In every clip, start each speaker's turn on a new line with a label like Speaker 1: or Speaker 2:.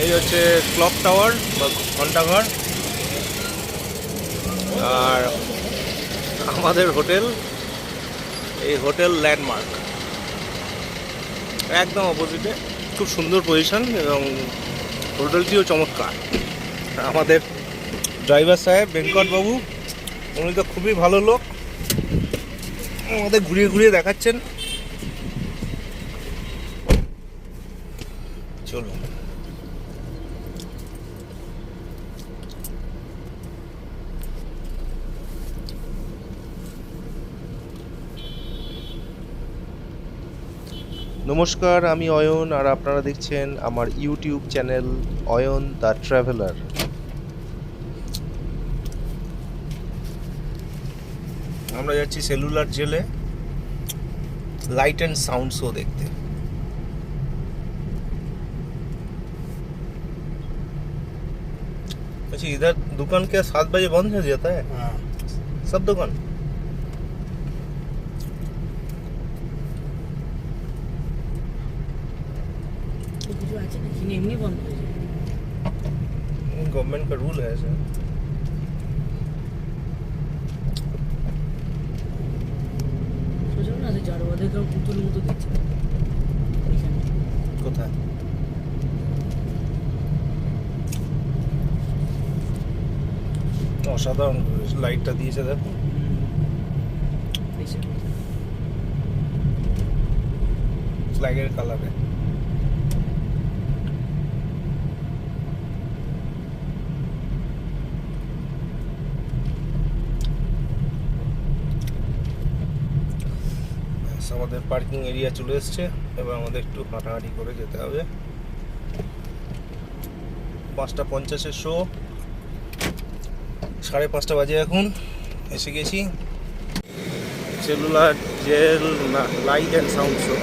Speaker 1: এই হচ্ছে clock tower বা ঘন্টাঘর, আর আমাদের হোটেল, এই হোটেল ল্যান্ডমার্ক একদম অপোজিটে। খুব সুন্দর পজিশন এবং হোটেলটিও চমৎকার। আমাদের ড্রাইভার সাহেব ভেঙ্কটবাবু, উনি তো খুবই ভালো লোক, আমাদের ঘুরিয়ে ঘুরিয়ে দেখাচ্ছেন। চলুন। নমস্কার, আমি অয়ন, আর আপনারা দেখছেন আমার YouTube channel Ayan the traveller. আমরা যাচ্ছি সেলুলার জেলে লাইট एंड साउंड शो देखते। अच्छा, इधर दुकान क्या 7 बजे बंद हो जाता है? हाँ। सब दुकान? गवर्नमेंट का रूल है ऐसा। কোথায়? অসাধারণ লাইটটা দিয়েছে, দেখো ফ্ল্যাগের কালারে। আমাদের পার্কিং এরিয়া চলে এসছে, এবার আমাদের একটু হাঁটাহাঁটি করে যেতে হবে। 5:50 শো, 5:30 বাজে এখন। এসে গেছি cellular jail light and sound show.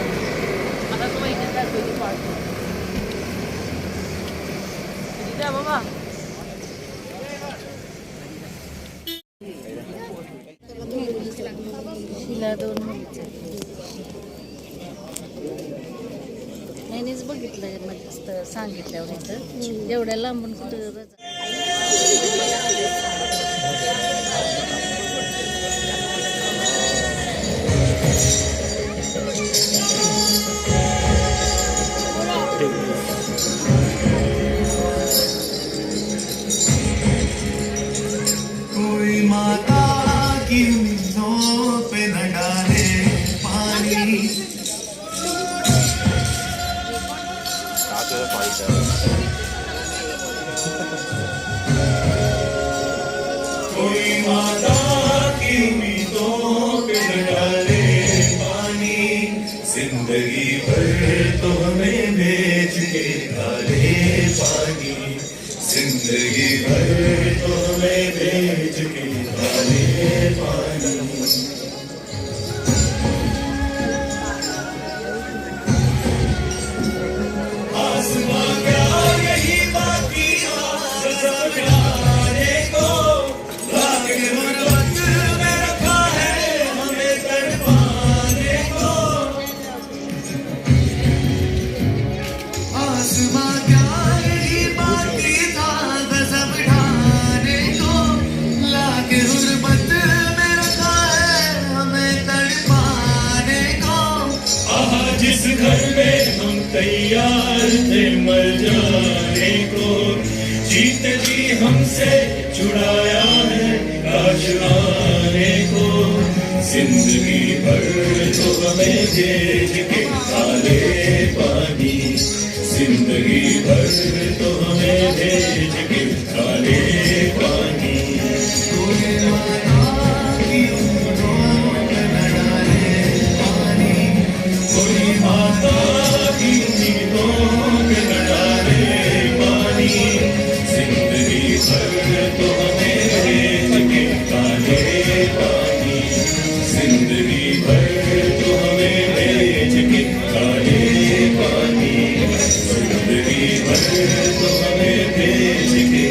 Speaker 1: বাবা
Speaker 2: नाहीच बघितलं म्हणजे सांगितल्यावर इथं एवढ्या लांबून कुठं
Speaker 3: कोई माता की उम्मीदों पे न डाले पानी, कोई माता की उम्मीदों पे न डाले पानी, जिंदगी भर तो हमें बेच के डाले पानी, जिंदगी भर तो हमें बेच के डाले पानी। आसमां क्या यही बाकी जाने को, लाके गुर्बत में रखा है हमें तड़पाने को। आसमां क्या यही बाकी था गजब ढाने को, लाके गुर्बत में रखा है हमें तड़पाने को। आहा, जिस घर में हम तैयार थे मर जाने को, जीते जी हमसे छुड़ाया है काश आने को। जिंदगी भर तो हमें भेज के डाले पानी, जिंदगी भर तो हमें भेज के डाले पानी। कोई माता की उम्मीदों पे न डाले पानी, कोई माता की उम्मीदों पे न डाले पानी, जिंदगी भर तो हमें भेज के डाले पानी, जिंदगी भर तो हमें भेज के डाले पानी, जिंदगी भर तो हमें भेज के।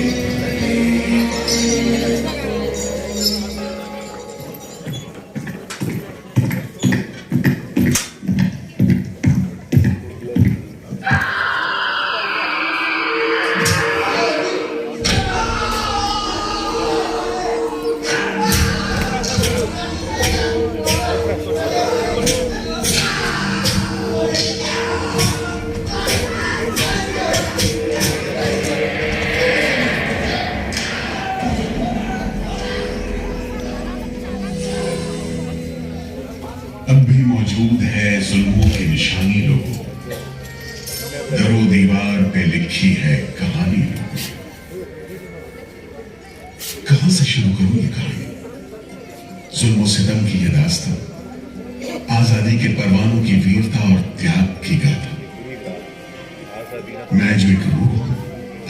Speaker 4: की है कहानी। कहां से शुरू करूं ये कहानी? जुल्म सितम की ये दास्तां, आजादी के परवानों की वीरता और त्याग की गाथा। मैं जो एक रूह,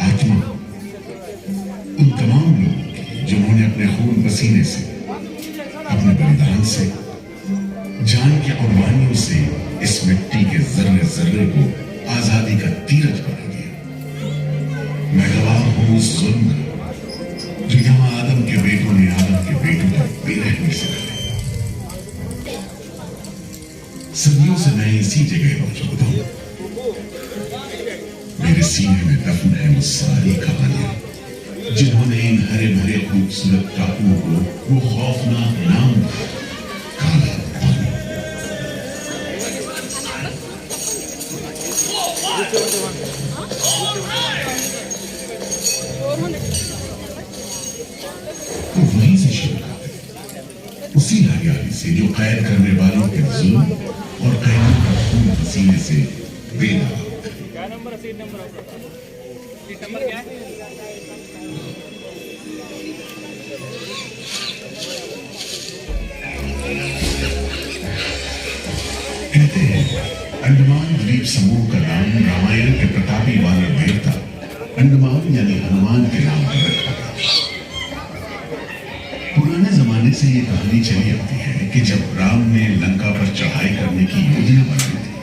Speaker 4: आत्मा, उन तमाम लोगों की जिन्होंने अपने खून पसीने से, अपने बलिदान से, जान की कुर्बानियों से इस मिट्टी के जर्रे जर्रे को आजादी का तीरथ बना दिया। मैं गवाह हूं उस जुल्म का जो यहां आदम के बेटों ने आदम के बेटों पर बेरहमी से डाले। सदियों से मैं इसी जगह मौजूद हूं। मेरे सीने में दफन है वो सारी कहानियां जिन्होंने इन हरे भरे खूबसूरत टापुओं को वो खौफनाक नाम दिया, काला पानी। तो वहीं से शुरू करते हैं, उसी हरियाली से जो कैद करने वालों के जुल्म और कैदियों का खून पसीने से बेदाग। कहते हैं अंडमान द्वीप समूह का नाम रामायण के प्रतापी वानर देवता अंडमान यानी हनुमान के नाम पर रखा था। पुराने जमाने से ये कहानी चली आती है कि जब राम ने लंका पर चढ़ाई करने की योजना बनाई थी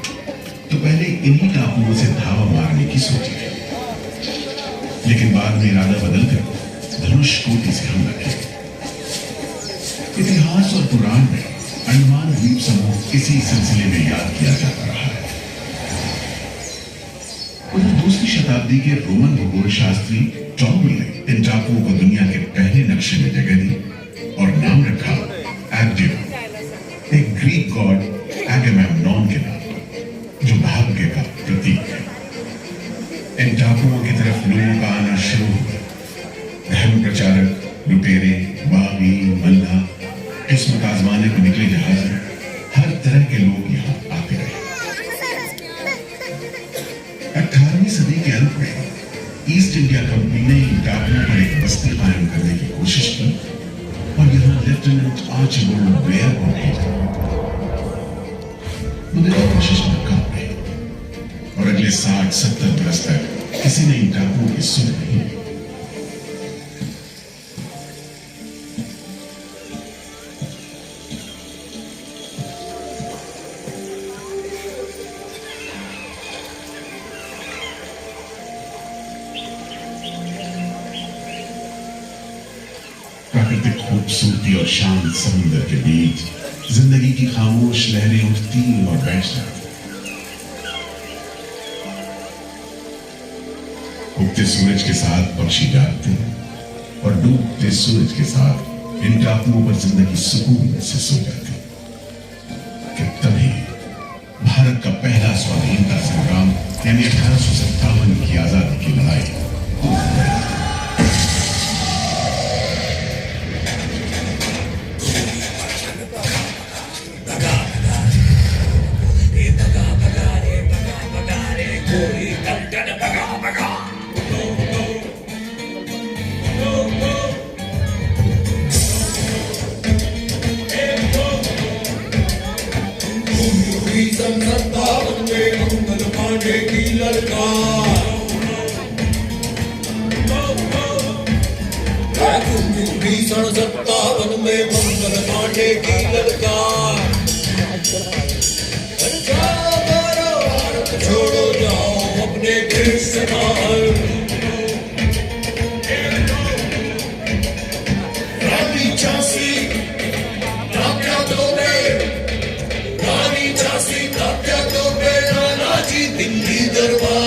Speaker 4: तो पहले इन्हीं टापुओं से धावा मारने की सोची थी, लेकिन बाद में इरादा बदलकर धनुष कोटि से हमला किया। इतिहास और पुराण में अंडमान द्वीप समूह इसी सिलसिले में याद किया जाता रहा है। उन्हें दूसरी शताब्दी के रोमन भूगोल शास्त्री टॉमी ने इन टापुओं को दुनिया के पहले नक्शे में जगह दी और नाम रखा एग्डियम, एक ग्रीक गॉड एगेमेम्नॉन के नाम, जो भाग्य का प्रतीक है। इन टापुओं की तरफ लोगों का आना शुरू हुआ। धर्म प्रचारक, लुटेरे, बागी, मल्ला, किस्मत आजमाने को निकले जहाज में हर तरह के लोग यहाँ आते रहे। 18वीं सदी के अंत में ईस्ट इंडिया कंपनी ने इन टापुओं पर एक बस्ती कायम करने की कोशिश की और यहाँ लेफ्टिनेंट आर्चिबाल्ड ब्लेयर को भेजा, मगर ये कोशिश नाकाम रही और अगले 60-70 बरस तक किसी ने इन टापुओं की सुन नहीं ली। प्राकृतिक खूबसूरती और शांत समुद्र के बीच जिंदगी की खामोश लहरें उठती और बैठ जाती। उगते सूरज के साथ पक्षी जागते और डूबते सूरज के साथ इन टापुओं पर जिंदगी सुकून से सो जाती। कि तभी भारत का पहला स्वाधीनता संग्राम यानी 1857 की आजादी की लड़ाई
Speaker 3: भीषण 57 में मंगल पांडे की ललकार। भारत छोड़ो जाओ अपने देश से बाहर। रानी झांसी तात्या तोपे, रानी झांसी तात्या तोपे, नानाजी दिल्ली दरबार।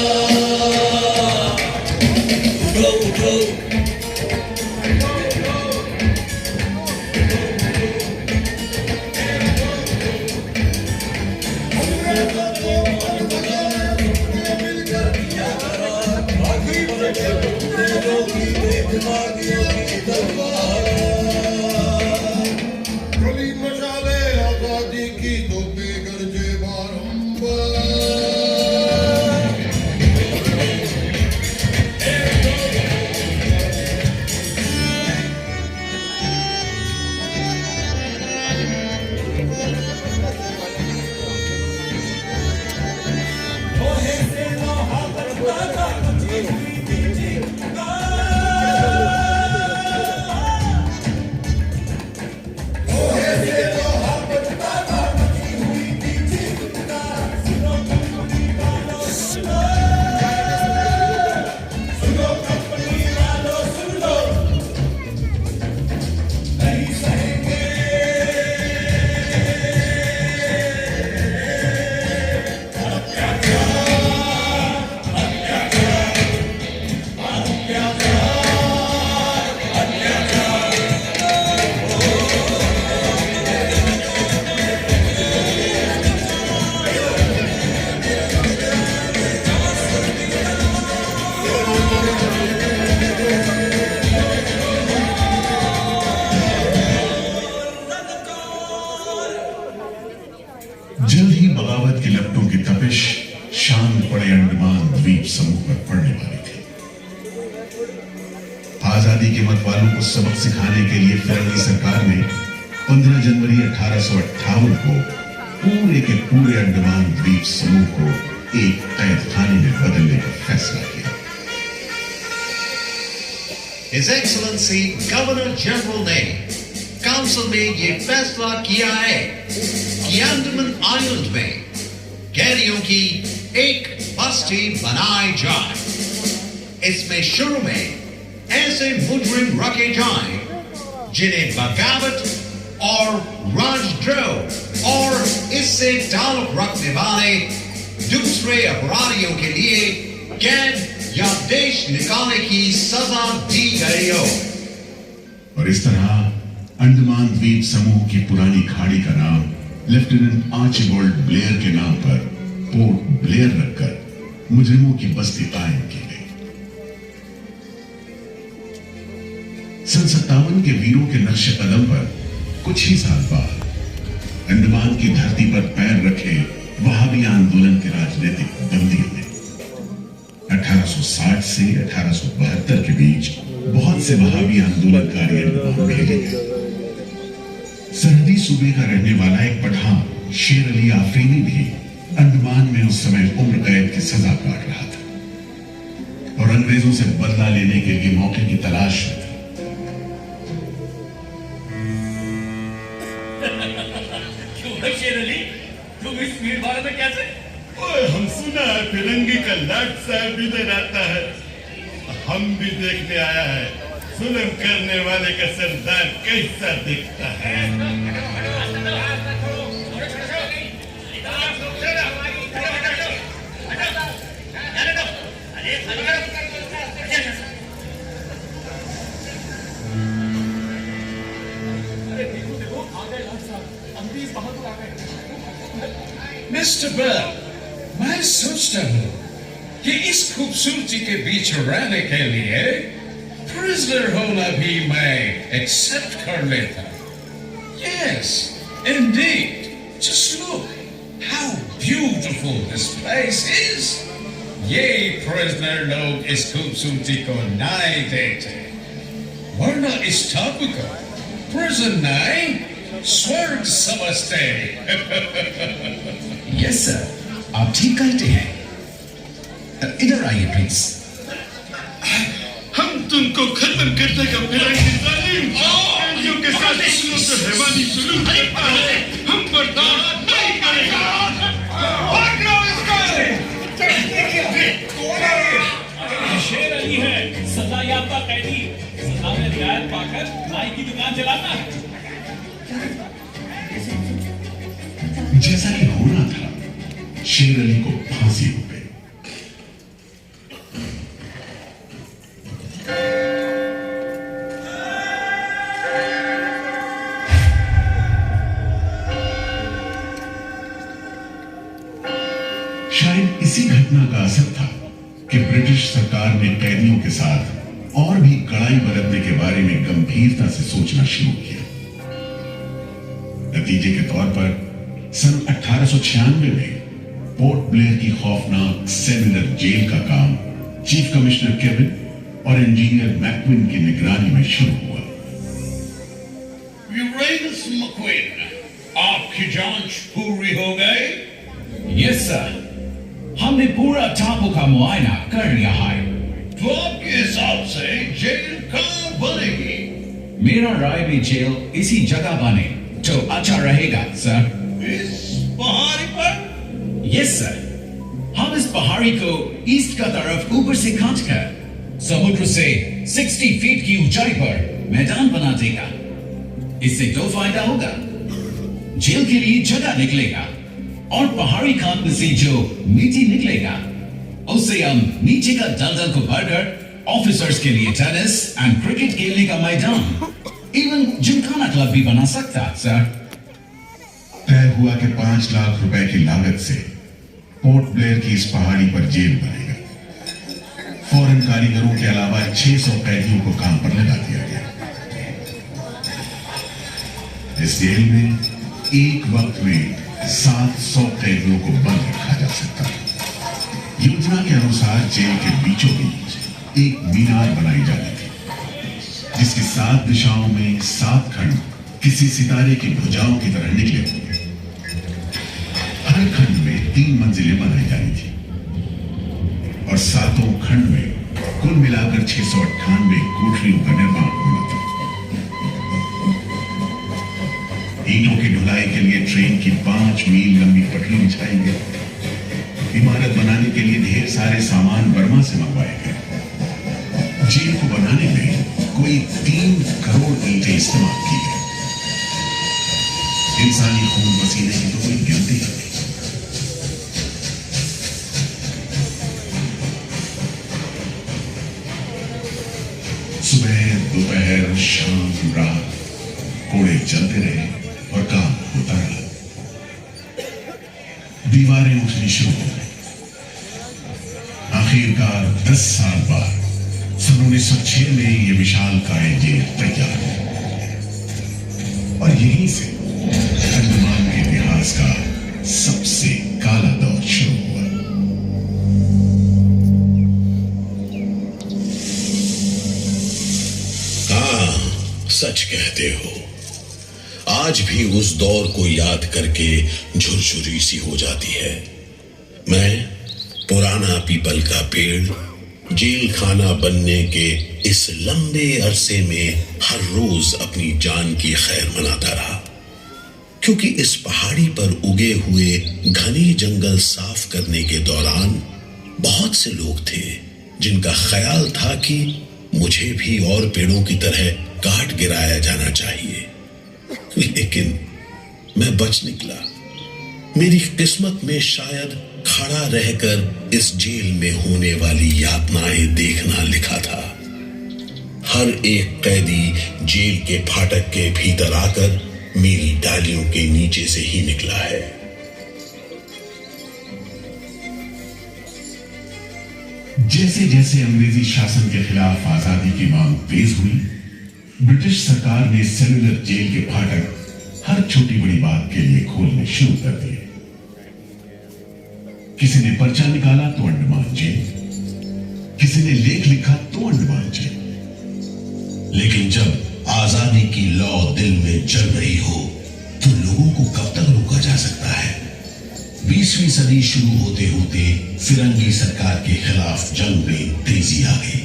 Speaker 3: उठो उठो
Speaker 4: आजादी के मत वालों को सबक सिखाने के लिए फिरंगी सरकार ने 15 जनवरी 1858 को पूरे के पूरे अंडमान द्वीप समूह को एक कैद खाने में बदलने का फैसला किया।
Speaker 5: His Excellency Governor General ने काउंसिल में ये फैसला किया है कि अंडमान आइलैंड में कैदियों की एक बस्ती बनाई जाए। इसमें शुरू में ऐसे मुजरिम रखे जाएं जिन्हें बगावत और राजद्रोह और इससे ताल्लुक रखने वाले दूसरे अपराधियों के लिए कैद या देश निकालने की सजा दी गई हो।
Speaker 4: और इस तरह अंडमान द्वीप समूह की पुरानी खाड़ी का नाम लेफ्टिनेंट आर्चिबाल्ड ब्लेयर के नाम पर पोर्ट ब्लेयर रखकर मुजरिमों की बस्ती कायम की गई। सन 57 के वीरों के नक्शे कदम पर कुछ ही साल बाद अंडमान की धरती पर पैर रखे वहाबी आंदोलन के राजनीतिक बंदियों ने 1860 से 1872 के बीच बहुत से वहाबी आंदोलनकारी अंडमान भेजे गए। सरहदी सूबे का रहने वाला एक पठान शेर अली आफरीदी भी अंडमान में उस समय उम्र कैद की सजा काट रहा था और अंग्रेजों से बदला लेने के लिए मौके की तलाश में था।
Speaker 6: शेर अली, तुम इस भीड़ भाड़ में कैसे?
Speaker 7: ओए, हम सुना है फिरंगी का लाट साहब इधर आता है। हम भी देखने आया है जुल्म करने वाले का सरदार कैसा दिखता है।
Speaker 8: मिस्टर बर्ल, मैं सोचता हूँ कि इस खूबसूरती के बीच रहने के लिए प्रिजनर होना भी मैं एक्सेप्ट कर लेता। Yes, indeed. Just look how beautiful this place is. ये prisoner लोग इस खूबसूरती को नहीं देखते, वरना इस टापू को prison नहीं स्वर्ग समझते।
Speaker 9: यस सर, आप ठीक कहते हैं। इधर आइए प्लीज।
Speaker 7: हम तुमको खत्म कर देगा फिरंगी जालिम। कैदियों के साथ इसलिए तो हैवानी सलूक करता है, हम बर्दाश्त नहीं करेंगे। पकड़ो इसको।
Speaker 6: शेर अली है सजा याफ्ता कैदी, सजा में रियायत पाकर नाई की दुकान चलाता है।
Speaker 4: जैसा कि होना था, शेर अली को फांसी हो गई। शायद इसी घटना का असर था कि ब्रिटिश सरकार ने कैदियों के साथ और भी कड़ाई बरतने के बारे में गंभीरता से सोचना शुरू किया। नतीजे के तौर पर सन 1896 में पोर्ट ब्लेयर की खौफनाक सेलुलर जेल का काम चीफ कमिश्नर केविन और इंजीनियर मैक्विन की निगरानी में शुरू हुआ।
Speaker 7: यूरेनस मैक्विन, आपकी जांच पूरी हो गई?
Speaker 9: यस सर, हमने पूरा टापू का मुआयना कर लिया है।
Speaker 7: तो आपके हिसाब से जेल कहाँ बनेगी?
Speaker 9: मेरा राय में जेल इसी जगह बने तो अच्छा रहेगा सर।
Speaker 7: इस पहाड़ी पर?
Speaker 9: यस सर, हम इस पहाड़ी को ईस्ट का तरफ ऊपर से काटकर समुद्र से 60 फीट की ऊंचाई पर मैदान बना देगा। इससे दो फायदा होगा, जेल के लिए जगह निकलेगा और पहाड़ी खान से जो मिट्टी निकलेगा उससे हम नीचे का दलदल को भरकर ऑफिसर्स के लिए टेनिस एंड क्रिकेट खेलने का मैदान, इवन जिमखाना क्लब भी बना सकता सर।
Speaker 4: तय हुआ कि 5 लाख रुपए की लागत से पोर्ट ब्लेयर की इस पहाड़ी पर जेल बनेगा। फौरन कारीगरों के अलावा 600 कैदियों को काम पर लगा दिया गया। इस जेल में एक वक्त में 700 कैदियों को बंद रखा जा सकता है। योजना के अनुसार जेल के बीचों बीच एक मीनार बनाई जाती थी। जिसकी 7 दिशाओं में 7 खंड किसी सितारे की भुजाओं की तरह निकले होंगे। हर खंड में 3 मंजिलें बनाई जानी थी और 7 खंड में कुल मिलाकर 698 कोठरियों का निर्माण होना था। ईंटों की ढुलाई के लिए ट्रेन की 5 मील लंबी पटरी बिछाई गई। इमारत बनाने के लिए ढेर सारे सामान बर्मा से मंगवाए गए। जेल को बनाने में कोई 3 करोड़ ईंटें इस्तेमाल की गई। इंसानी खून पसीने की तो कोई गिनती नहीं। सुबह दोपहर शाम रात कोड़े चलते रहे और काम होता रहा। दीवारें उठनी शुरू हो गई। आखिरकार 10 साल बाद सन 1906 में यह विशालकाय जेल तैयार हुई और यहीं से अंडमान के इतिहास का सबसे काला दौर शुरू हुआ।
Speaker 10: हाँ, सच कहते हो। आज भी उस दौर को याद करके झुरझुरी सी हो जाती है। मैं पुराना पीपल का पेड़ जेल खाना बनने के इस लंबे अरसे में हर रोज अपनी जान की खैर मनाता रहा, क्योंकि इस पहाड़ी पर उगे हुए घने जंगल साफ करने के दौरान बहुत से लोग थे जिनका ख्याल था कि मुझे भी और पेड़ों की तरह काट गिराया जाना चाहिए, लेकिन मैं बच निकला। मेरी किस्मत में शायद खड़ा रहकर इस जेल में होने वाली यातनाएं देखना लिखा था। हर एक कैदी जेल के फाटक के भीतर आकर मेरी डालियों के नीचे से ही निकला है।
Speaker 4: जैसे जैसे अंग्रेजी शासन के खिलाफ आजादी की मांग तेज हुई, ब्रिटिश सरकार ने सेलुलर जेल के फाटक हर छोटी बड़ी बात के लिए खोलने शुरू कर दिए। किसी ने पर्चा निकाला तो अंडमान जेल, किसी ने लेख लिखा तो अंडमान जेल।
Speaker 10: लेकिन जब आजादी की लौ दिल में जल रही हो तो लोगों को कब तक रोका जा सकता है? 20वीं सदी शुरू होते होते फिरंगी सरकार के खिलाफ जंग में तेजी आ गई।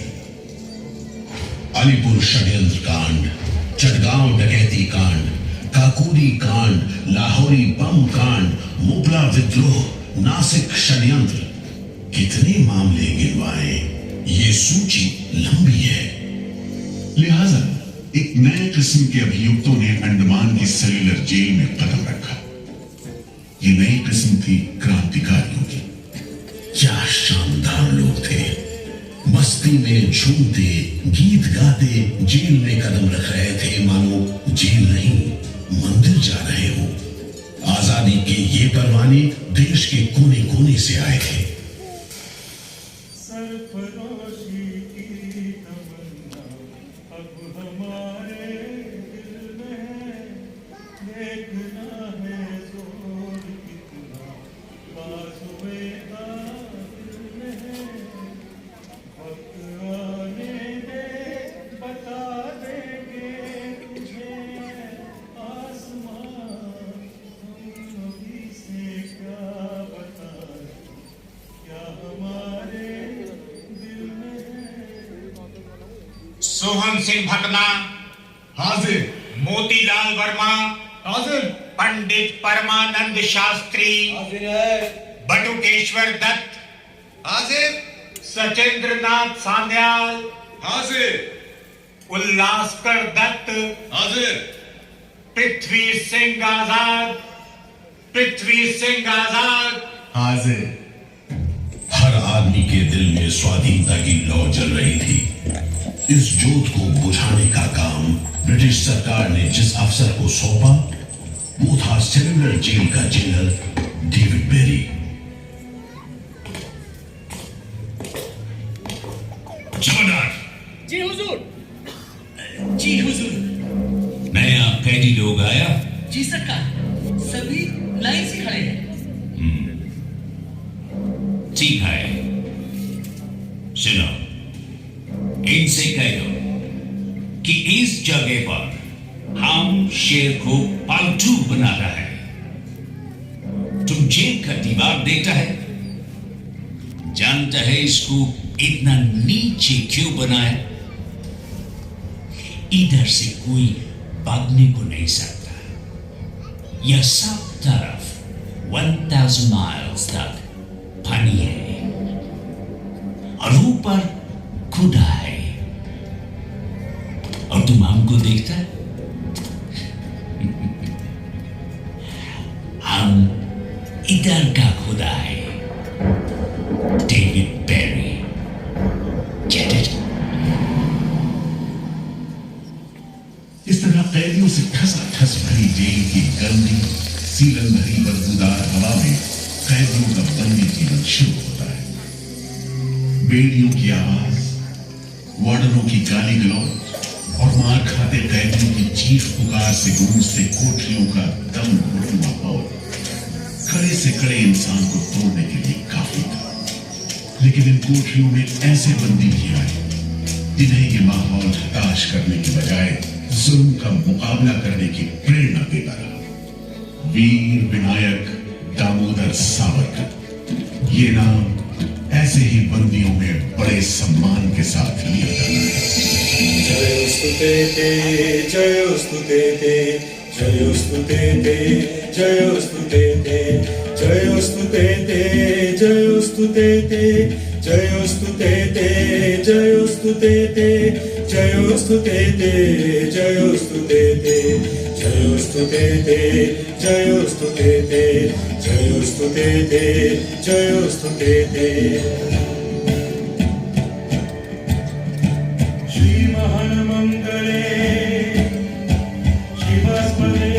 Speaker 10: अलीपुर षड्यंत्र कांड, चटगांव डकैती कांड, काकोरी कांड, लाहौरी बम कांड, मुगला विद्रोह, नासिक षड्यंत्र, कितने मामले गिनवाए, ये सूची लंबी है।
Speaker 4: लिहाजा एक नए किस्म के अभियुक्तों ने अंडमान की सेलुलर जेल में कदम रखा। ये नई किस्म थी क्रांतिकारियों की।
Speaker 10: क्या शानदार लोग थे। मस्ती में झूमते, गीत गाते जेल में कदम रख रहे थे, मानो जेल नहीं मंदिर जा रहे हो। आजादी के ये परवाने देश के कोने कोने से आए थे।
Speaker 3: सरफरोशी की तमन्ना अब हमारे दिल में है, देखना है जोर कितना बाजुए का दिल में है। वक्त आने दे, बता देंगे तुझे आसमां, हम अभी से क्या बताएं, क्या हमारे दिल में है।
Speaker 11: सोहन सिंह भटना
Speaker 7: हाजिर।
Speaker 11: मोतीलाल वर्मा
Speaker 7: हाजिर।
Speaker 11: पंडित परमानंद शास्त्री
Speaker 3: हाजिर है।
Speaker 11: बटुकेश्वर दत्त
Speaker 7: हाजिर।
Speaker 11: सचेंद्र नाथ सान्याल
Speaker 7: हाजिर।
Speaker 11: उल्लासकर दत्त
Speaker 7: हाजिर।
Speaker 11: पृथ्वी सिंह आजाद, पृथ्वी सिंह आजाद
Speaker 7: हाजिर।
Speaker 10: हर आदमी के दिल में स्वाधीनता की लौ जल रही थी। इस जोत को बुझाने का काम ब्रिटिश सरकार ने जिस अफसर को सौंपा वो था सेलुलर जेल का जेलर डेविड बेरी।
Speaker 6: जमादार।
Speaker 2: जी हुजूर।
Speaker 6: जी हुजूर। नया कैदी लोग आया?
Speaker 2: जी सरकार, सभी लाइन से खड़े हैं।
Speaker 6: ठीक है, सुनो, इनसे कह दो
Speaker 9: कि इस जगह पर हम शेर को पालतू बना रहा है। तुम जेल का दीवार देखता है, जानता है इसको इतना नीचे क्यों बनाया? इधर से कोई भागने को नहीं सकता। यह सब तरफ 1000 माइल्स तक पानी है और ऊपर खुदा है। और तुम हमको देखता है? हम इधर का खुदा है, डेविड पेरी। Get it?
Speaker 4: इस तरह कैदियों से ठसाठस भरी जेल की गंदी सीलन भरी बदबूदार हवा में कैदियों का बंदी जीवन शुरू होता है। बेड़ियों की आवाज, वार्डनों की गाली गलौज और मार खाते कैदियों की चीख पुकार से गूंजते कोठरियों का दम घुटू माहौल कड़े से कड़े इंसान को तोड़ने के लिए काफी था। लेकिन इन कोठरियों में ऐसे बंदी भी आए जिन्हें ये माहौल हताश करने की बजाय जुल्म का मुकाबला करने की प्रेरणा देता रहा। वीर विनायक दामोदर सावरकर, ये नाम ऐसे ही बंदियों में बड़े सम्मान के साथ लिया जाता है।
Speaker 3: जयोस्तुते ते जयोस्तुते ते जयोस्तुते ते जयोस्तुते ते जयोस्तुते ते जयोस्तुते ते जयोस्तुते ते जयोस्तुते ते जयोस्तुते ते जयोस्तुते ते जयोस्तुते ते जयोस्तुते ते जयोस्तुते ते जयोस्तुते ते। श्री महामंगले शिवास्पदे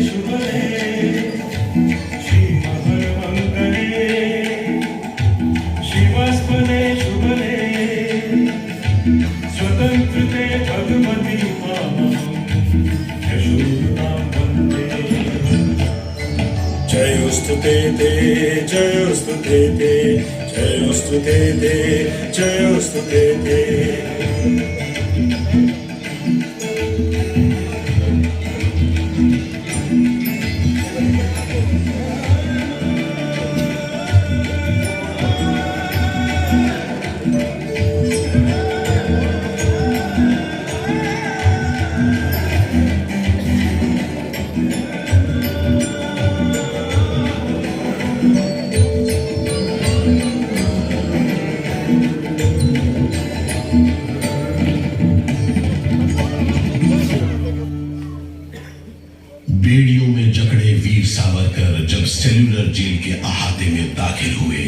Speaker 3: शुभदे श्री महामंगले शिवास्पदे शुभदे स्वतंत्रते भगवती मामं यशोदां वन्दे। जयोस्तुते ते जयोस्तुते ते जयोस्तुते ते जयोस्तुते ते।
Speaker 4: बेड़ियों में जकड़े वीर सावरकर जब सेल्यूलर जेल के अहाते में दाखिल हुए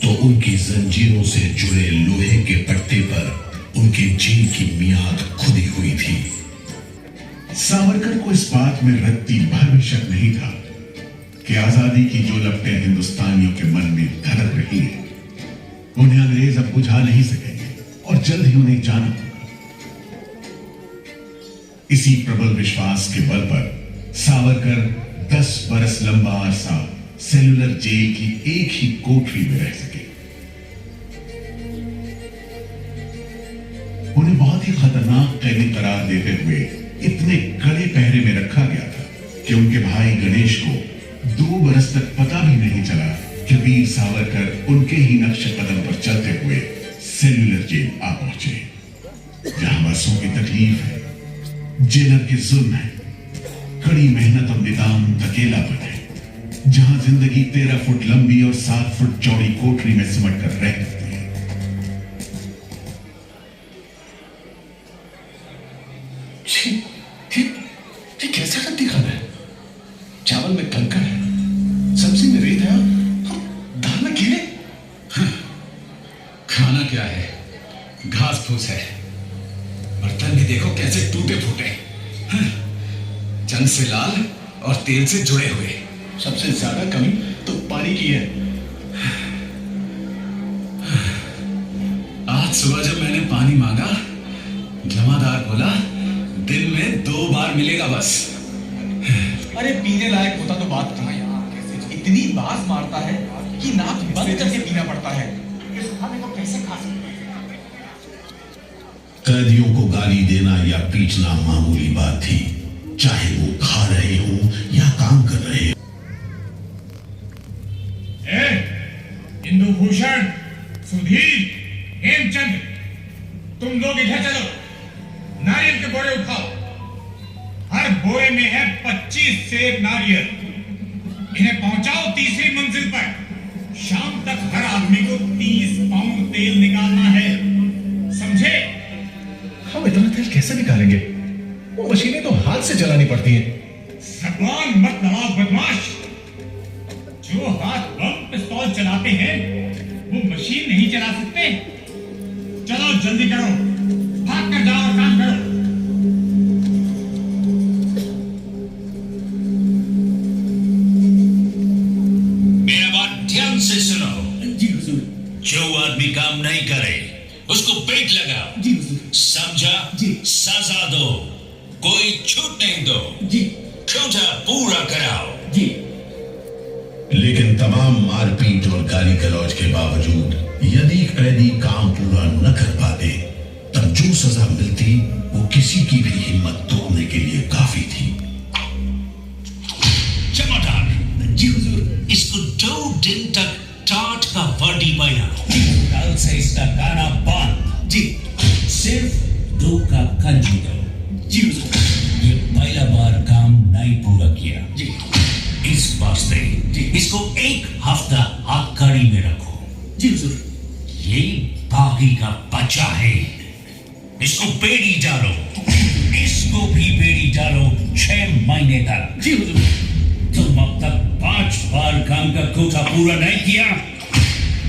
Speaker 4: तो उनकी जंजीरों से जुड़े लोहे के पट्टे पर उनके जेल की मियाद खुदी हुई थी। सावरकर को इस बात में रत्ती भर भी शक नहीं था कि आजादी की जो लपटें हिंदुस्तानियों के मन में धड़क रही हैं, उन्हें अंग्रेज अब बुझा नहीं सकेंगे और जल्द ही उन्हें जाना होगा। इसी प्रबल विश्वास के बल पर सावरकर 10 बरस लंबा अरसा सेल्यूलर जेल की एक ही कोठरी में रह सके। उन्हें बहुत ही खतरनाक कैदी करार देते हुए इतने कड़े पहरे में रखा गया था कि उनके भाई गणेश को 2 बरस तक पता भी नहीं चला कि वीर सावरकर उनके ही नक्श कदम पर चलते हुए सेल्यूलर जेल आ पहुंचे, जहां बरसों की तकलीफ है, जेलर के जुल्म है, कड़ी मेहनत और निदान धकेलापन है, जहां जिंदगी 13 फुट लंबी और 7 फुट चौड़ी कोठरी में सिमट कर रह करती है।
Speaker 8: ये कैसा रद्दी खाना है? चावल में कंकड़ है, सब्जी में रेत है और दाल में कीड़े। खाना क्या है? घास फूस है। बर्तन भी देखो कैसे टूटे फूटे, जंग से लाल और तेल से जुड़े हुए। सबसे ज्यादा कमी तो पानी की है। आज सुबह जब मैंने पानी मांगा, जमादार बोला दिन में 2 बार मिलेगा बस।
Speaker 12: अरे पीने लायक होता तो बात कहाँ यार, इतनी बाज मारता है कि नाक बंद करके पीना पड़ता है। इस खाने को कैसे खा सकते हैं?
Speaker 10: कैदियों को गाली देना या पीटना मामूली बात थी, चाहे वो खा रहे हो या काम कर रहे हो।
Speaker 11: इंदु भूषण, सुधीर, हेमचंद, तुम लोग इधर चलो, नारियल के बोरे उठाओ। हर बोरे में है 25 सेब नारियल। इन्हें पहुंचाओ तीसरी मंजिल पर। शाम तक हर आदमी को 30 पाउंड तेल निकालना है, समझे?
Speaker 12: हम इतना तेल कैसे निकालेंगे? वो मशीनें तो हाथ से चलानी पड़ती हैं।
Speaker 11: भगवान मत लड़ाओ बदमाश। जो हाथ बम पिस्तौल चलाते हैं वो मशीन नहीं चला सकते। चलो जल्दी करो, भाग कर जाओ और काम करो।
Speaker 9: मेरा बात ध्यान से सुनो। जी हुजूर। जो आदमी काम नहीं करे उसको पेट लगाओ। जी हुजूर। समझा? जी। सजा दो, कोई छूट नहीं दो। जी। कोटा पूरा कराओ। जी।
Speaker 10: लेकिन तमाम मारपीट और गाली गलौज के बावजूद यदि कैदी काम पूरा न कर पाते, तब जो सजा मिलती वो किसी की भी हिम्मत तोड़ने के लिए काफी थी।
Speaker 9: जमादार। जी हुजूर। इसको 2 दिन तक टाट का वर्दी पहनाओ। कल से इसका गाना बंद। जी। सिर्फ 2 का खंजी दो। जी हुजूर। ये पहला बार काम नहीं पूरा किया। जी। इस वास्ते इसको 1 हफ्ता आगगाड़ी में रखो। जी हुजूर। ये बागी का बच्चा है, इसको बेड़ी डालो। इसको भी बेड़ी डालो 6 महीने तक। जी हुजूर। तुम अब तक 5 बार काम का कोटा पूरा नहीं किया,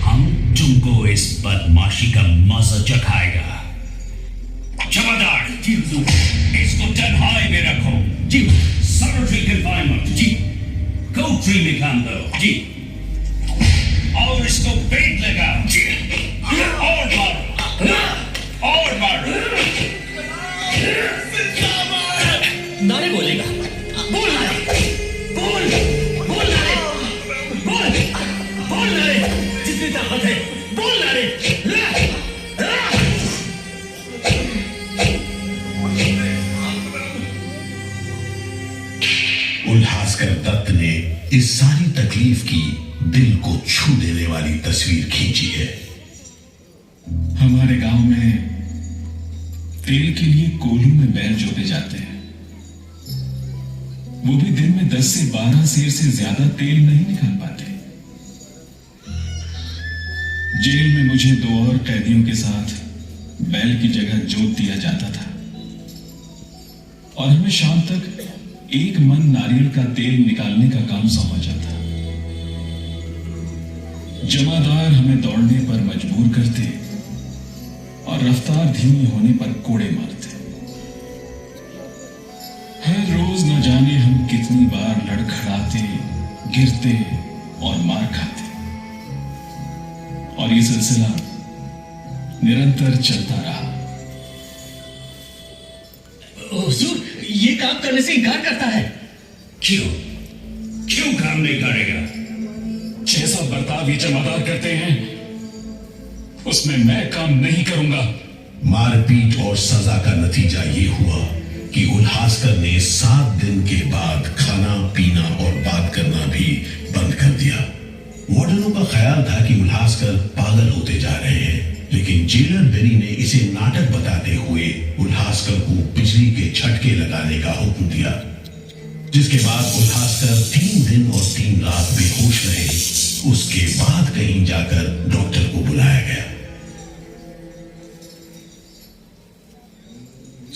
Speaker 9: हम तुमको इस बदमाशी का मजा चखाएगा। जमादार। जी हुजूर। इसको तन्हाई में रखो। जी। Solitary confinement. जी। कोठरी में काम दो। जी। और इसको पेट लगाओ। जी। और मारो, और मारो।
Speaker 6: नारे बोलेगा, बोल नारे, बोल, बोल नारे, बोल, बोल नारे, जितनी ताकत है, बोल नारे।
Speaker 10: उल्हासकर दत्त ने इस सारी तकलीफ की दिल को छू देने वाली तस्वीर खींची है।
Speaker 8: हमारे गांव में तेल के लिए कोल्हू में बैल जोते जाते हैं। वो भी दिन में 10 से 12 सेर से ज्यादा तेल नहीं निकाल पाते। जेल में मुझे 2 और कैदियों के साथ बैल की जगह जोत दिया जाता था और हमें शाम तक 1 मन नारियल का तेल निकालने का काम सौंपा जाता। जमादार हमें दौड़ने पर मजबूर करते और रफ्तार धीमी होने पर कोड़े मारते। हर रोज न जाने हम कितनी बार लड़खड़ाते, गिरते और मार खाते, और ये सिलसिला निरंतर चलता रहा।
Speaker 6: हुजूर, ये काम करने से इनकार करता है।
Speaker 9: क्यों? क्यों काम नहीं करेगा?
Speaker 8: जैसा बर्ताव ये जमादार करते हैं उसमें मैं काम नहीं करूंगा।
Speaker 10: मारपीट और सजा का नतीजा ये हुआ कि उल्हासकर ने 7 दिन के बाद खाना पीना और बात करना भी बंद कर दिया। वार्डनों का ख्याल था कि उल्हासकर पागल होते जा रहे हैं, लेकिन जेलर बेनी ने इसे नाटक बताते हुए उल्हासकर को बिजली के झटके लगाने का हुक्म दिया, जिसके बाद उल्हासकर 3 दिन और 3 रात बेहोश रहे। उसके बाद कहीं जाकर डॉक्टर को बुलाया गया।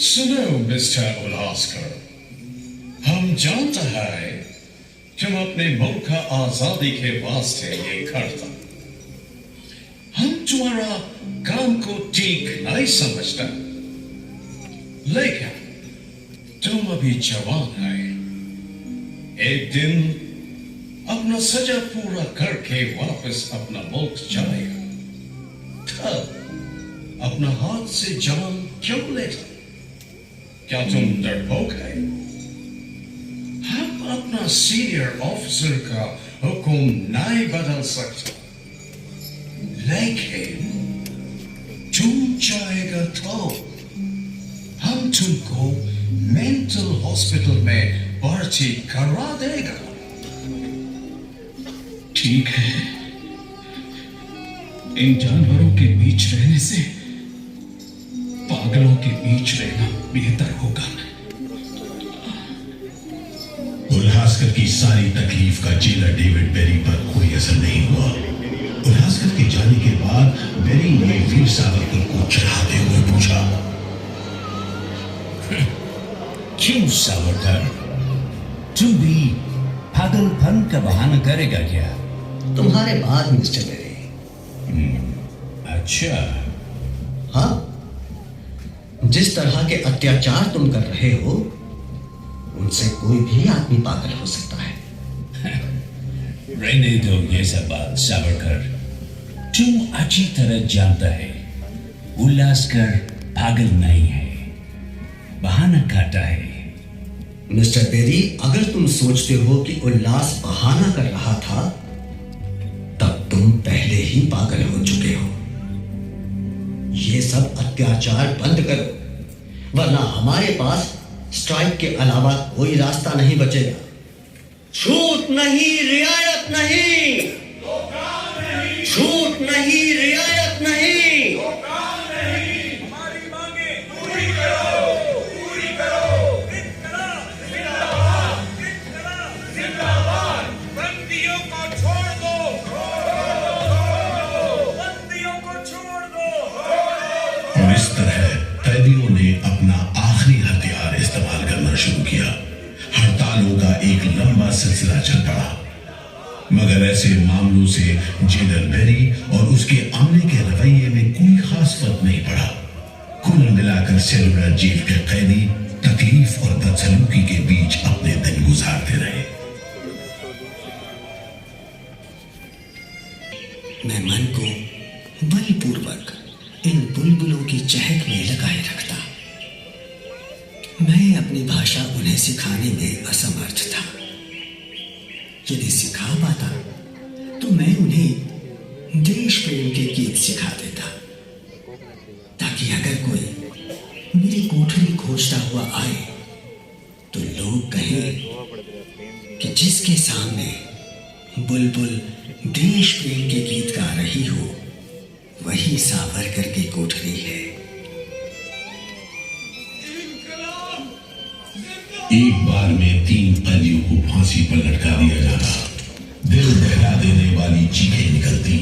Speaker 8: सुनो मिस्टर उल्हासकर, हम जानते हैं तुम अपने मुल्क का आजादी के वास्ते ये करता। हम तुम्हारा काम को ठीक नहीं समझता, लेकिन तुम अभी जवान है। एक दिन अपना सजा पूरा करके वापस अपना मुल्क जाएगा, तब अपना हाथ से जान क्यों लेता? क्या तुम डरपोक है? हम अपना सीनियर ऑफिसर का हुक्म नहीं बदल सकते, लेकिन तुम चाहेगा तो तुमको मेंटल हॉस्पिटल में भर्ती करा देगा। ठीक है, इन जानवरों के बीच रहने से पागलों के बीच रहना बेहतर होगा।
Speaker 10: उल्हासकर की सारी तकलीफ का जेलर डेविड बेरी पर कोई असर नहीं हुआ। उल्हासकर के जाने के बाद बेरी ने वीर सावरकर को चढ़ाते हुए पूछा,
Speaker 9: क्यों सावरकर, तुम भी पागलपन का बहाना करेगा क्या?
Speaker 5: तुम्हारे बाद मिस्टर बेरी।
Speaker 9: अच्छा।
Speaker 5: हाँ, जिस तरह के अत्याचार तुम कर रहे हो उनसे कोई भी आदमी पागल हो सकता है।
Speaker 9: रहने दो ये सब बात सावरकर, तुम अच्छी तरह जानता है उल्लासकर पागल नहीं है, बहाना काटा है।
Speaker 5: मिस्टर बेरी, अगर तुम सोचते हो कि उल्लास बहाना कर रहा था तब तुम पहले ही पागल हो चुके हो। ये सब अत्याचार बंद करो, वरना हमारे पास स्ट्राइक के अलावा कोई रास्ता नहीं बचेगा। छूट नहीं, रियायत नहीं, छूट नहीं, रियायत नहीं।
Speaker 11: हमारी मांगे पूरी करो, पूरी करो। जिंदाबाद। बंदियों को छोड़ दो, बंदियों को छोड़ दो।
Speaker 10: और इस तरह कैदियों ने अपना आखिरी हथियार इस्तेमाल करना शुरू किया। हड़तालों का एक लंबा सिलसिला चल पड़ा, मगर ऐसे मामलों से जेलर बेरी और उसके अमले के रवैये में कोई खास फर्क नहीं पड़ा। कुल मिलाकर सेलुलर जेल के कैदी तकलीफ और बदसलूकी के बीच अपने दिन गुजारते रहे।
Speaker 5: मैं मन को बलपूर्वक इन बुलबुलों की चहक में लगाए रखता। मैं अपनी भाषा उन्हें सिखाने में असमर्थ था। यदि सिखा पाता तो मैं उन्हें देश प्रेम के गीत सिखा देता, ताकि अगर कोई मेरी कोठरी खोजता हुआ आए तो लोग कहें कि जिसके सामने बुलबुल देश प्रेम के गीत गा रही हो वही सावरकर की कोठरी है।
Speaker 10: एक बार में 3 कैदियों को फांसी पर लटका दिया जाता। दिल दहला देने वाली चीखें निकलती,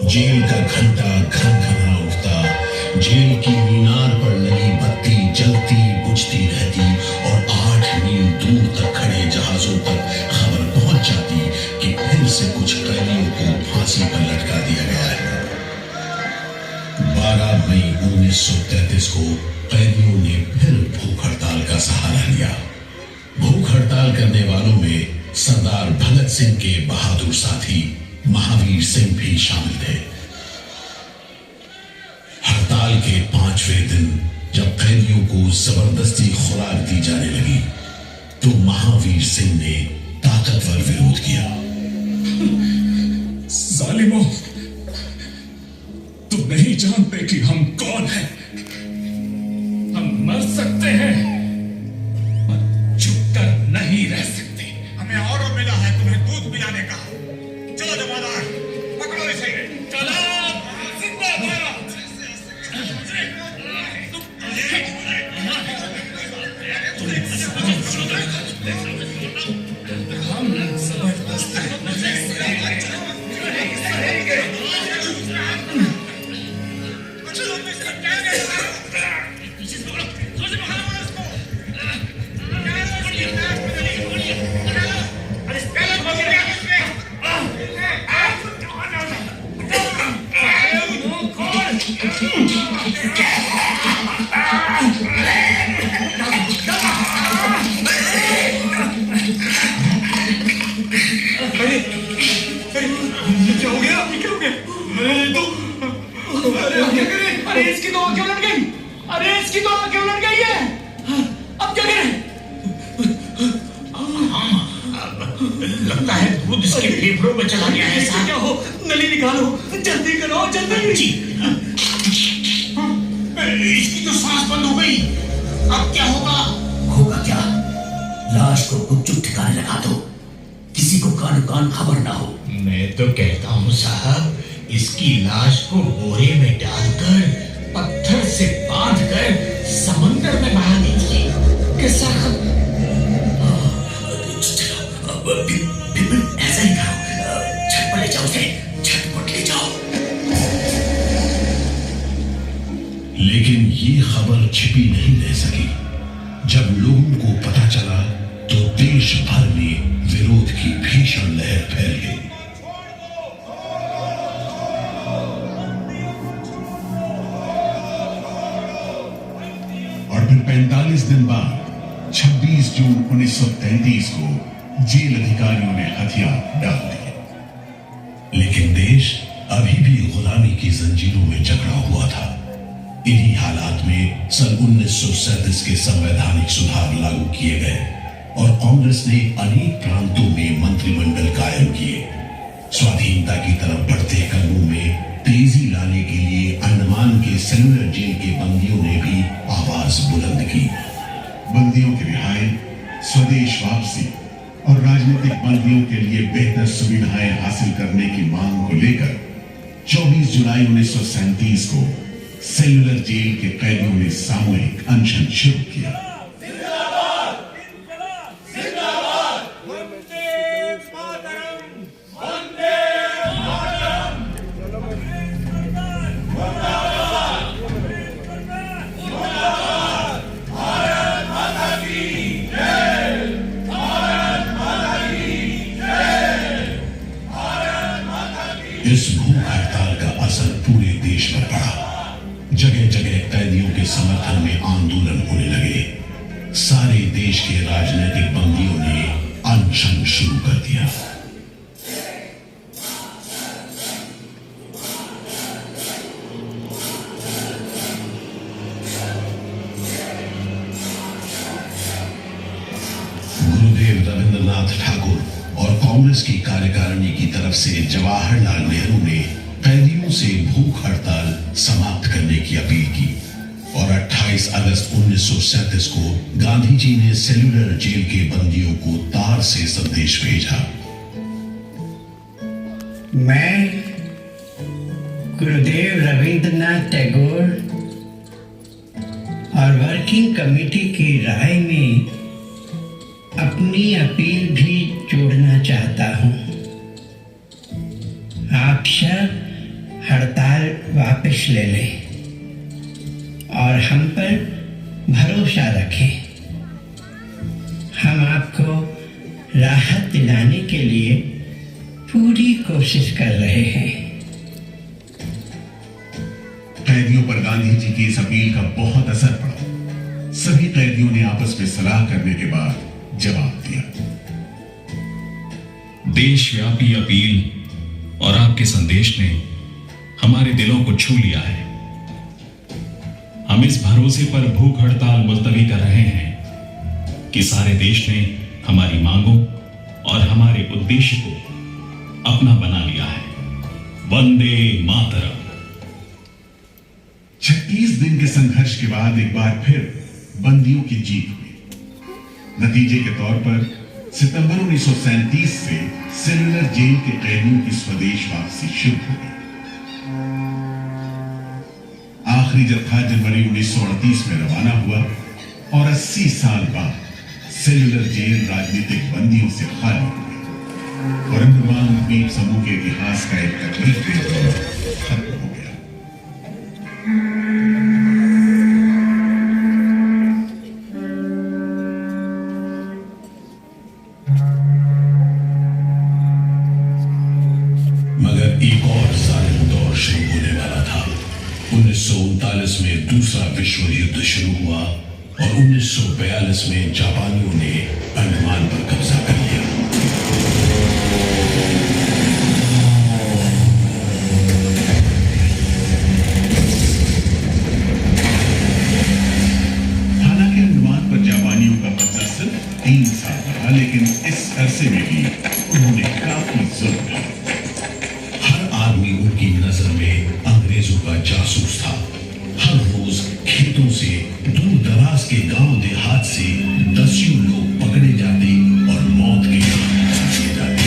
Speaker 10: जेल का घंटा घन-घना उठता, जेल की मीनार पर लगी बत्ती जलती बुझती रहती और 8 मील दूर तक खड़े जहाजों तक खबर पहुंच जाती कि फिर से कुछ कैदियों को फांसी पर लटका दिया गया है। 12 मई 1933 को कैदियों ने फिर भूख हड़ताल का सहारा लिया। भूख हड़ताल करने वालों में सरदार भगत सिंह के बहादुर साथी महावीर सिंह भी शामिल थे। हड़ताल के 5वें दिन जब कैदियों को जबरदस्ती खुराक दी जाने लगी तो महावीर सिंह ने ताकतवर विरोध किया।
Speaker 8: जालिमों, तुम नहीं जानते कि हम कौन हैं। हम मर सकते हैं पर झुककर नहीं रह सकते।
Speaker 11: हमें और मिला है तुम्हें दूध पिलाने का। चलो जमादार, पकड़ो इसे। चलो जिंदाबाद।
Speaker 8: हम जबरदस्त
Speaker 11: क्या हो गया? क्या हो गया? अरे इसकी तो आंखें उलट गई। अरे इसकी तो आंखें उलट गई है। अब क्या करें? लगता है दूध इसके फेफड़ों में चला गया है। क्या हो? नली निकालो, जल्दी करो, जल्दी। इसकी तो सांस बंद हो गई।
Speaker 6: अब क्या होगा? होगा क्या? लाश को गुपचुप ठिकाने लगा दो, किसी को कान कान खबर ना हो। मैं तो कहता हूँ साहब, इसकी लाश को बोरे में डालकर पत्थर से बांधकर समंदर में बहा दीजिए। कैसा फिर ऐसा ही करो, झटपट ले जाओ उसे, झटपट ले जाओ।
Speaker 10: लेकिन ये खबर छिपी नहीं रह सकी। जब लोगों को पता चला तो देश भर में विरोध की भीषण लहर फैल गई। और फिर 45 दिन बाद 26 जून 1933 को जेल अधिकारियों ने हथियार डाल दिए। लेकिन देश अभी भी गुलामी की जंजीरों में जकड़ा हुआ था। इन्हीं हालात में सन 1937 के संवैधानिक सुधार लागू किए गए और कांग्रेस ने अनेक प्रांतों में मंत्रिमंडल कायम किए। स्वाधीनता की तरफ बढ़ते कदमों में तेजी लाने के लिए अंडमान के सेलुलर जेल के बंदियों ने भी आवाज बुलंद की। बंदियों की रिहाई, स्वदेश वापसी और राजनीतिक बंदियों के लिए बेहतर सुविधाएं हासिल करने की मांग को लेकर 24 जुलाई 1937 को सेलुलर जेल के कैदियों ने सामूहिक अनशन शुरू किया। इस भूख हड़ताल का असर पूरे देश पर पड़ा। जगह जगह कैदियों के समर्थन में आंदोलन होने लगे। सारे देश के राजनीतिक बंदियों ने अनशन शुरू कर दिया। गुरुदेव रविंद्रनाथ ठाकुर और कांग्रेस की कार्यकारिणी की तरफ से जवाहरलाल नेहरू ने कैदियों से भूख हड़ताल समाप्त करने की अपील की और 28 अगस्त 1937 को गांधी जी ने सेलुलर जेल के बंदियों को तार से संदेश भेजा।
Speaker 13: मैं गुरुदेव रविंद्रनाथ टैगोर और वर्किंग कमेटी की राय में अपनी अपील भी जोड़ना चाहता हूं। आप सब हड़ताल वापस ले लें और हम पर भरोसा रखें। हम आपको राहत दिलाने के लिए पूरी कोशिश कर रहे हैं।
Speaker 4: कैदियों पर गांधी जी की इस अपील का बहुत असर पड़ा। सभी कैदियों ने आपस में सलाह करने के बाद जवाब दिया।
Speaker 14: देशव्यापी अपील और आपके संदेश ने हमारे दिलों को छू लिया है। हम इस भरोसे पर भूख हड़ताल मुलतवी कर रहे हैं कि सारे देश ने हमारी मांगों और हमारे उद्देश्य को अपना बना लिया है। वंदे मातरम।
Speaker 4: 36 दिन के संघर्ष के बाद एक बार फिर बंदियों की जीत हुई। नतीजे के तौर पर सितंबर 1937 से सेलुलर जेल के कैदियों की स्वदेश वापसी शुरू हो गई। आखिरी जत्था जनवरी 1938 में रवाना हुआ और 80 साल बाद सेलुलर जेल राजनीतिक बंदियों से खाली हो गई और अंडमान द्वीप समूह के इतिहास का एक तकलीफ दौर खत्म हो गया। मगर एक और जालिम दौर शुरू होने वाला था। 1939 में दूसरा विश्व युद्ध शुरू हुआ और 1942 में जापानियों ने अंडमान पर कब्जा कर लिया। हालांकि अंडमान पर जापानियों का कब्जा सिर्फ 3 साल रहा, लेकिन इस अरसे में भी उन्होंने काफी जुल्म किया। हर आदमी उनकी नजर में अंग्रेजों का जासूस था। हर रोज खेतों से दूर दराज के गांव देहात से दसियों लोग पकड़े जाते और मौत के घाट उतार दिए जाते।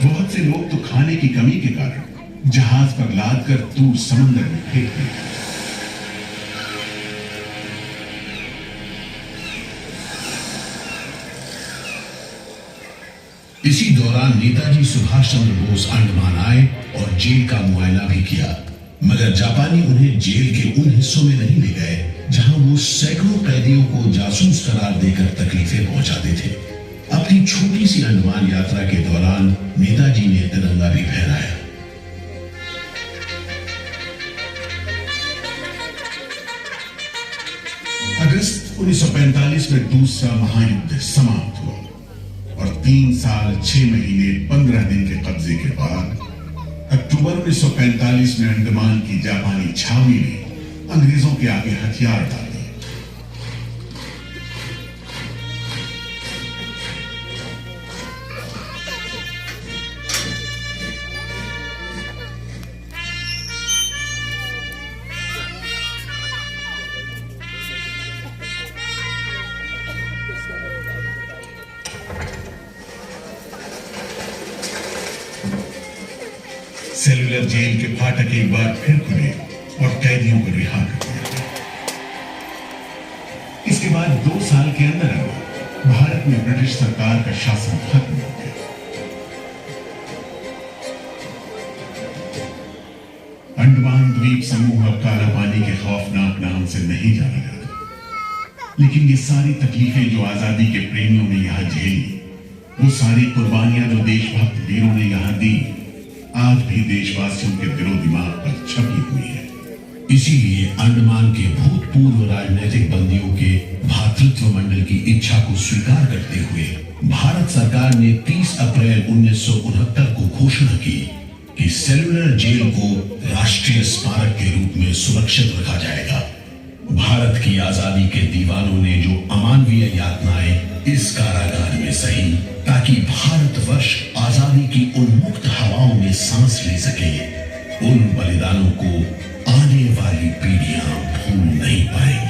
Speaker 4: बहुत से लोग तो खाने की कमी के कारण जहाज पर लाद कर दूर समंदर में फेंक दिए। इसी दौरान नेताजी सुभाष चंद्र बोस अंडमान आए और जेल का मुआयना भी किया, मगर जापानी उन्हें जेल के उन हिस्सों में नहीं ले गए जहां वो सैकड़ों कैदियों को जासूस करार देकर तकलीफें पहुंचाते थे। अपनी छोटी सी अंडमान यात्रा के दौरान नेताजी ने तिरंगा भी फहराया। अगस्त 1945 में दूसरा महायुद्ध समाप्त हुआ और 3 साल 6 महीने 15 दिन के कब्जे के बाद अक्टूबर 1945 में अंडमान की जापानी छावनी ने अंग्रेजों के आगे हथियार डाल दिए। सेलुलर जेल के फाटक एक बार फिर खुले और कैदियों को रिहा कर दिया गया। इसके बाद 2 साल के अंदर भारत में ब्रिटिश सरकार का शासन खत्म हो गया। अंडमान द्वीप समूह अब काला पानी के खौफनाक नाम से नहीं जाना जाता, लेकिन ये सारी तकलीफें जो आजादी के प्रेमियों ने यहां झेली, वो सारी कुर्बानियां जो देशभक्त वीरों ने यहां दी, आज भी देशवासियों के दिलो दिमाग पर छपी हुई है। इसीलिए अंडमान के भूतपूर्व राजनीतिक बंदियों के भातृत्व मंडल की इच्छा को स्वीकार करते हुए भारत सरकार ने 30 अप्रैल 1969 को घोषणा की कि सेलुलर जेल को राष्ट्रीय स्मारक के रूप में सुरक्षित रखा जाएगा। भारत की आजादी के दीवानों ने जो अमानवीय यातनाएं इस कारागार में सही, ताकि भारतवर्ष आजादी की उन्मुक्त हवाओं में सांस ले सके, उन बलिदानों को आने वाली पीढ़ियां भूल नहीं पाएंगी।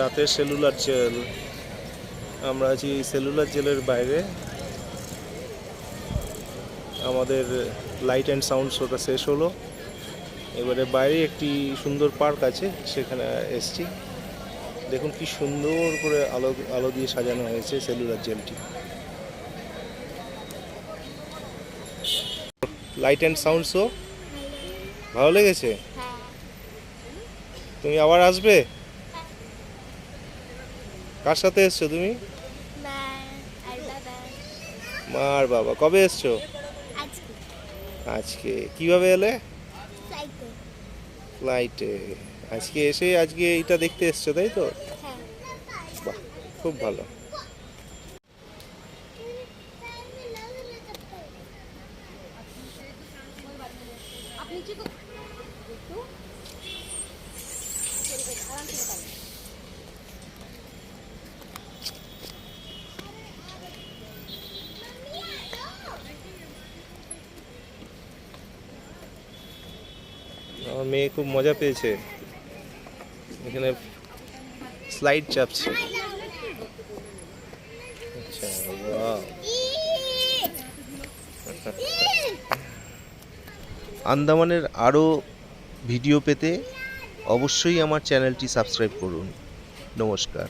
Speaker 1: রাতের সেলুলার জেল। আমরা আছি সেলুলার জেলের বাইরে। আমাদের লাইট অ্যান্ড সাউন্ড শোটা শেষ হলো, এবারে বাইরে একটি সুন্দর পার্ক আছে, সেখানে এসছি। দেখুন কি সুন্দর করে আলো দিয়ে সাজানো হয়েছে সেলুলার জেলটি। লাইট অ্যান্ড সাউন্ড শো ভালো লেগেছে? তুমি আবার আসবে? কার সাথে এসছো তুমি? মার বাবা, কবে এসছো? আজকে কিভাবে এলে? ফ্লাইটে। আজকে এসে আজকে এইটা দেখতে এসছো তাই তো? বাহ, খুব ভালো। আমার মেয়ে খুব মজা পেয়েছে, এখানে স্লাইড চাপছে। আচ্ছা, বাহ। আন্দামানের আরও ভিডিও পেতে অবশ্যই আমার চ্যানেলটি সাবস্ক্রাইব করুন। নমস্কার।